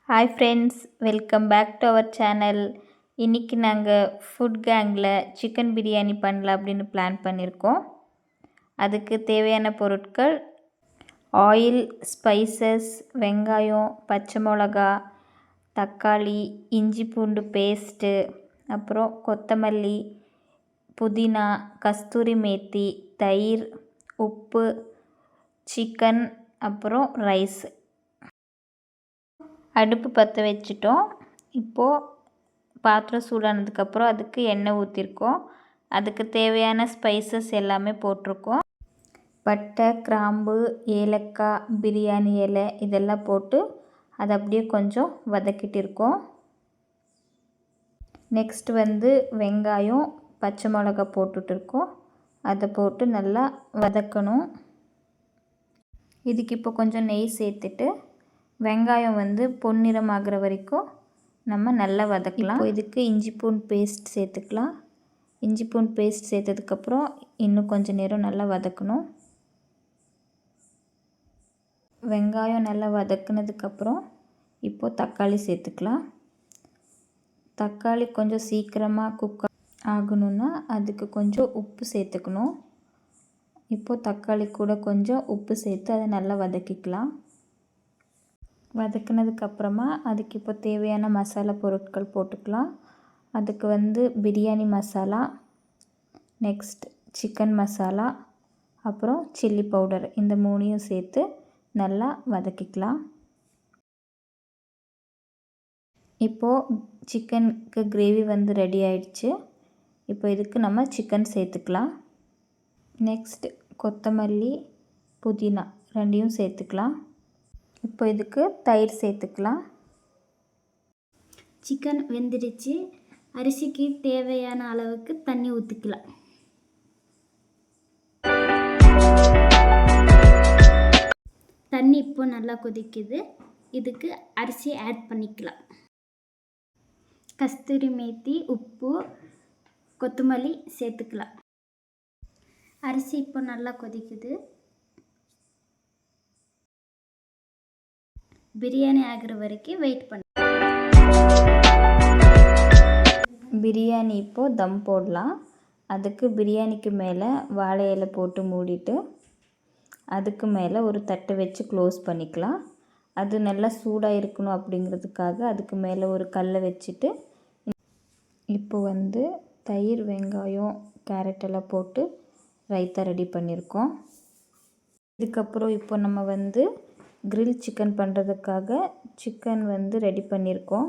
Hi friends, welcome back to our channel. இன்றைக்கி நாங்கள் food கேங்கில் chicken biryani பண்ணலாம் அப்படின்னு பிளான் பண்ணியிருக்கோம். அதுக்கு தேவையான பொருட்கள் ஆயில், ஸ்பைசஸ், வெங்காயம், பச்சை மிளகா, தக்காளி, இஞ்சி பூண்டு பேஸ்ட்டு, அப்புறம் கொத்தமல்லி, புதினா, கஸ்தூரி மேத்தி, தயிர், உப்பு, சிக்கன், அப்புறம் ரைஸ். அடுப்பு பற்ற வச்சுட்டோம். இப்போது பாத்திரம் சூடானதுக்கப்புறம் அதுக்கு எண்ணெய் ஊற்றிருக்கோம். அதுக்கு தேவையான ஸ்பைசஸ் எல்லாமே போட்டிருக்கோம். பட்டை, கிராம்பு, ஏலக்காய், பிரியாணி இலை இதெல்லாம் போட்டு அதை அப்படியே கொஞ்சம் வதக்கிட்டு இருக்கோம். நெக்ஸ்ட் வெங்காயம், பச்சை மிளகா போட்டுட்ருக்கோம். அதை போட்டு நல்லா வதக்கணும். இதுக்கு இப்போ கொஞ்சம் நெய் சேர்த்துட்டு வெங்காயம் பொன்னிறம் ஆகிற வரைக்கும் நம்ம நல்லா வதக்கலாம். இப்போ இதுக்கு இஞ்சி பூண்டு பேஸ்ட் சேர்த்துக்கலாம். இஞ்சி பூண்டு பேஸ்ட் சேர்த்ததுக்கப்புறம் இன்னும் கொஞ்சம் நேரம் நல்லா வதக்கணும். வெங்காயம் நல்லா வதக்குனதுக்கப்புறம் இப்போது தக்காளி சேர்த்துக்கலாம். தக்காளி கொஞ்சம் சீக்கிரமாக குக் ஆகணுன்னா அதுக்கு கொஞ்சம் உப்பு சேர்த்துக்கணும். இப்போது தக்காளி கூட கொஞ்சம் உப்பு சேர்த்து அதை நல்லா வதக்கிக்கலாம். வதக்குனதுக்கப்புறமா அதுக்கு இப்போ தேவையான மசாலா பொருட்கள் போட்டுக்கலாம். அதுக்கு பிரியாணி மசாலா, நெக்ஸ்ட் சிக்கன் மசாலா, அப்புறம் சில்லி பவுடர், இந்த மூணையும் சேர்த்து நல்லா வதக்கிக்கலாம். இப்போது சிக்கனுக்கு கிரேவி ரெடி ஆயிடுச்சு. இப்போ இதுக்கு நம்ம சிக்கன் சேர்த்துக்கலாம். நெக்ஸ்ட் கொத்தமல்லி, புதினா ரெண்டையும் சேர்த்துக்கலாம். இப்போ இதுக்கு தயிர் சேர்த்துக்கலாம். சிக்கன் வெந்துடுச்சு. அரிசிக்கு தேவையான அளவுக்கு தண்ணி ஊற்றிக்கலாம். தண்ணி இப்போ நல்லா கொதிக்குது. இதுக்கு அரிசி ஆட் பண்ணிக்கலாம். கஸ்தூரி மேத்தி, உப்பு, கொத்தமல்லி சேர்த்துக்கலாம். அரிசி இப்போ நல்லா கொதிக்குது. பிரியாணி ஆகிற வரைக்கும் வெயிட் பண்ண. பிரியாணி இப்போது தம் போடலாம். அதுக்கு பிரியாணிக்கு மேலே வாழை இலை போட்டு மூடிட்டு அதுக்கு மேலே ஒரு தட்டை வச்சு க்ளோஸ் பண்ணிக்கலாம். அது நல்லா சூடாக இருக்கணும் அப்படிங்கிறதுக்காக அதுக்கு மேலே ஒரு கல்லை வச்சுட்டு இப்போ தயிர், வெங்காயம், கேரட் எல்லாம் போட்டு ரைத்தா ரெடி பண்ணியிருக்கோம். இதுக்கப்புறம் இப்போ நம்ம கிரில் சிக்கன் பண்ணுறதுக்காக சிக்கன் ரெடி பண்ணியிருக்கோம்.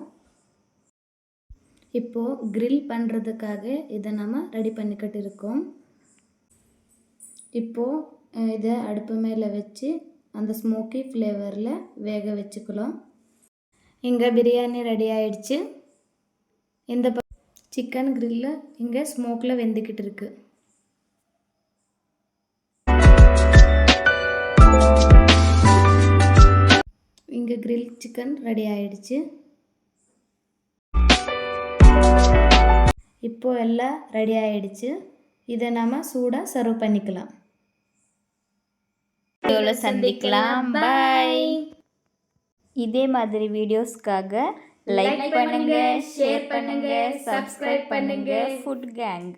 இப்போது கிரில் பண்ணுறதுக்காக இதை நம்ம ரெடி பண்ணிக்கிட்டு இருக்கோம். இப்போது இதை அடுப்பு மேலே வச்சு அந்த ஸ்மோக்கி ஃப்ளேவரில் வேக வச்சுக்கலாம். இங்கே பிரியாணி ரெடி ஆயிடுச்சு. இந்த சிக்கன் கிரில்ல இங்கே ஸ்மோக்கில் வெந்துக்கிட்டு இருக்கு. இங்கே கிரில் சிக்கன் ரெடி ஆயிடுச்சு. இப்போ எல்லாம் ரெடி ஆயிடுச்சு. இதை நம்ம சூடாக சர்வ் பண்ணிக்கலாம். சந்திக்கலாம். பாய். இதே மாதிரி வீடியோஸ்க்காக லைக் பண்ணுங்க, ஷேர் பண்ணுங்க, சப்ஸ்கிரைப் பண்ணுங்க. Food gang.